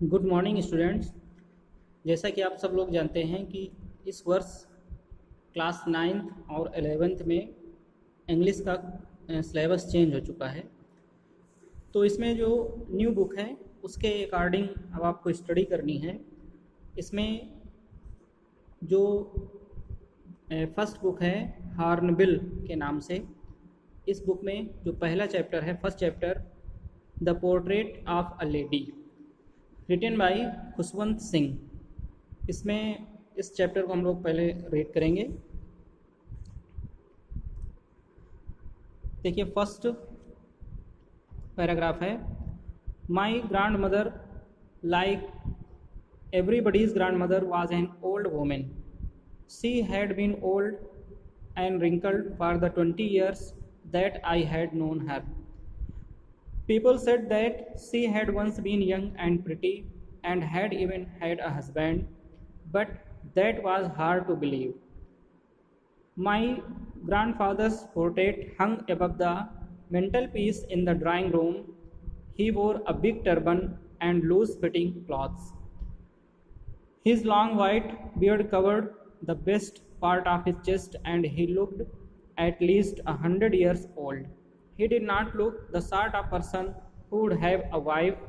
Good morning students. जैसा कि आप सब लोग जानते हैं कि इस वर्ष क्लास 9th और 11th में इंग्लिश का सिलेबस चेंज हो चुका है। तो इसमें जो न्यू बुक है उसके अकॉर्डिंग अब आपको स्टडी करनी है। इसमें जो फर्स्ट बुक है हॉर्नबिल के नाम से, इस बुक में जो पहला चैप्टर है, first chapter the portrait of a lady, written by Khushwant Singh. इसमें इस चैप्टर को हम लोग पहले रीड करेंगे। देखिए, फर्स्ट पैराग्राफ है, my grand mother like everybody's grandmother was an old woman. She had been old and wrinkled for the 20 years that I had known her. People said that she had once been young and pretty and had even had a husband, but that was hard to believe. My grandfather's portrait hung above the mantelpiece in the drawing room. He wore a big turban and loose-fitting clothes. His long white beard covered the best part of his chest, and he looked at least 100 years old. He did not look the sort of person who would have a wife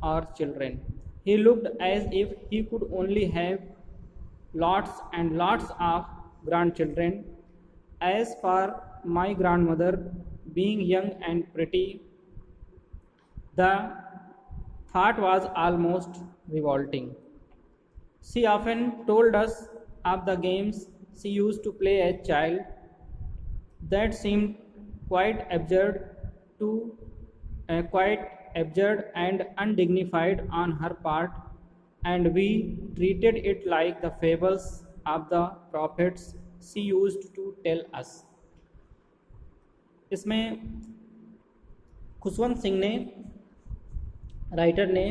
or children. He looked as if he could only have lots and lots of grandchildren. As for my grandmother being young and pretty, the thought was almost revolting. She often told us of the games she used to play as a child that seemed quite absurd and undignified on her part, and we treated it like the fables of the prophets she used to tell us. इसमें खुशवंत सिंह ने, writer ने,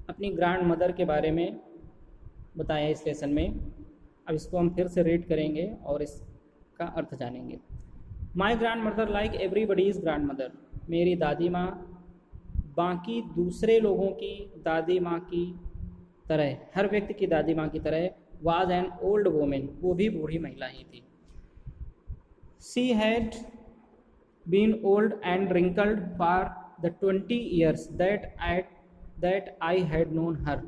अपनी grand mother के बारे में बताया इस lesson में। अब इसको हम फिर से रीड करेंगे और इसका अर्थ जानेंगे। My grand mother like everybody's grand mother, मेरी दादी माँ बाकी दूसरे लोगों की दादी माँ की तरह, हर व्यक्ति की दादी माँ की तरह, वाज एन ओल्ड वोमेन, वो भी बूढ़ी महिला ही थी। She had been old and wrinkled for the 20 years that I had known her.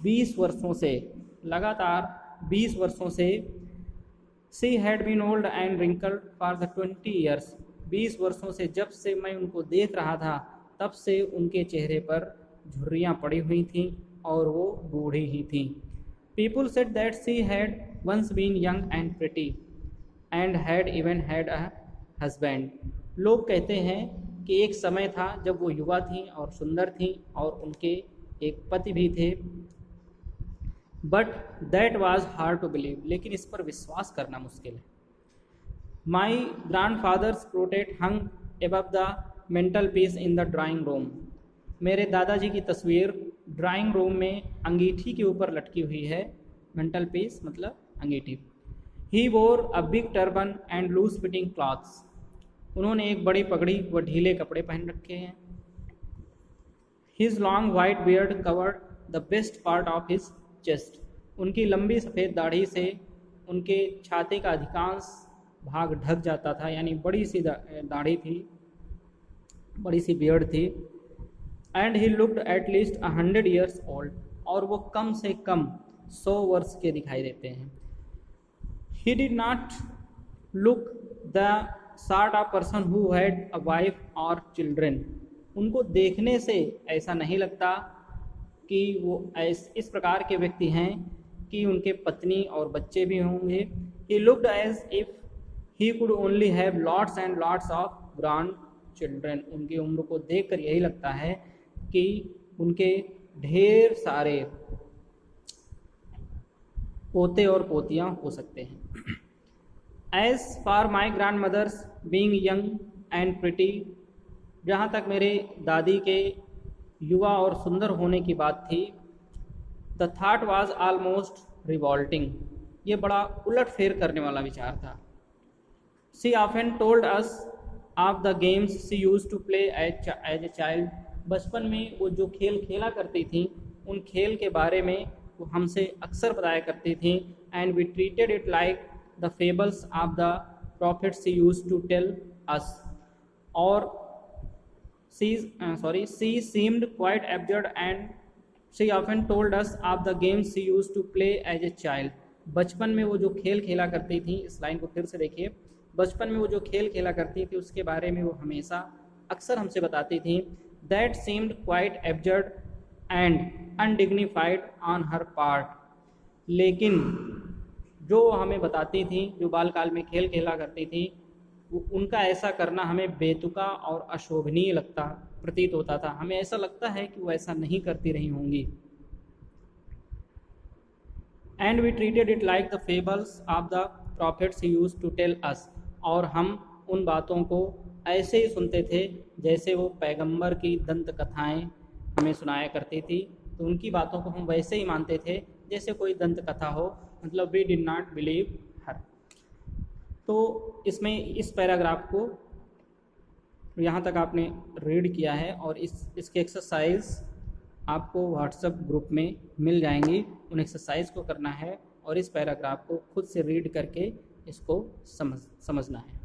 20 वर्षों से, लगातार 20 वर्षों से, she had been old and wrinkled for the 20 years, 20 वर्षों से जब से मैं उनको देख रहा था तब से उनके चेहरे पर झुर्रियाँ पड़ी हुई थीं और वो बूढ़ी ही थीं। People said that she had once been young and pretty and had even had a husband. लोग कहते हैं कि एक समय था जब वो युवा थीं और सुंदर थीं और उनके एक पति भी थे। But that was hard to believe, लेकिन इस पर विश्वास करना मुश्किल है। My grandfather's portrait hung above the mantelpiece in the drawing room, मेरे दादाजी की तस्वीर ड्राइंग रूम में अंगीठी के ऊपर लटकी हुई है। मेंटल पीस मतलब अंगीठी। He wore a big turban and loose fitting clothes, उन्होंने एक बड़ी पगड़ी व ढीले कपड़े पहन रखे हैं। His long white beard covered the best part of his chest, उनकी लंबी सफ़ेद दाढ़ी से उनके छाती का अधिकांश भाग ढक जाता था, यानी बड़ी सी दाढ़ी थी, बड़ी सी बियर्ड थी। And he looked at least 100 years old, और वो कम से कम 100 वर्ष के दिखाई देते हैं। He did not look the sort of person who had a wife और चिल्ड्रेन, उनको देखने से ऐसा नहीं लगता कि वो इस प्रकार के व्यक्ति हैं कि उनके पत्नी और बच्चे भी होंगे। He looked as if he could only have lots and lots of grandchildren, उनकी उम्र को देखकर यही लगता है कि उनके ढेर सारे पोते और पोतियाँ हो सकते हैं। As for my grandmother's being young and pretty, जहाँ तक मेरे दादी के युवा और सुंदर होने की बात थी, the thought was almost revolting, ये बड़ा उलट फेर करने वाला विचार था। She often told us of the games she use to play as a child, बचपन में वो जो खेल खेला करती थी उन खेल के बारे में वो हमसे अक्सर बताया करती थी। And we treated it like the fables of the prophets she use to tell us. और she seemed quite absurd and she often told us of the games she used to play as a child। बचपन में वो जो खेल खेला करती थी, इस लाइन को फिर से देखिए, बचपन में वो जो खेल खेला करती थी उसके बारे में वो हमेशा अक्सर हमसे बताती थी। That seemed quite absurd and undignified on her part। लेकिन जो हमें बताती थी, जो बालकाल में खेल खेला करती थी, उनका ऐसा करना हमें बेतुका और अशोभनीय लगता प्रतीत होता था। हमें ऐसा लगता है कि वो ऐसा नहीं करती रही होंगी। And we treated it like the fables of the prophets he used to tell us. और हम उन बातों को ऐसे ही सुनते थे जैसे वो पैगंबर की दंत कथाएँ हमें सुनाया करती थी। तो उनकी बातों को हम वैसे ही मानते थे जैसे कोई दंत कथा हो, मतलब वी डिड नॉट बिलीव हर। तो इसमें इस पैराग्राफ को यहाँ तक आपने रीड किया है और इसके एक्सरसाइज आपको व्हाट्सएप ग्रुप में मिल जाएंगी। उन एक्सरसाइज को करना है और इस पैराग्राफ को खुद से रीड करके इसको समझना है।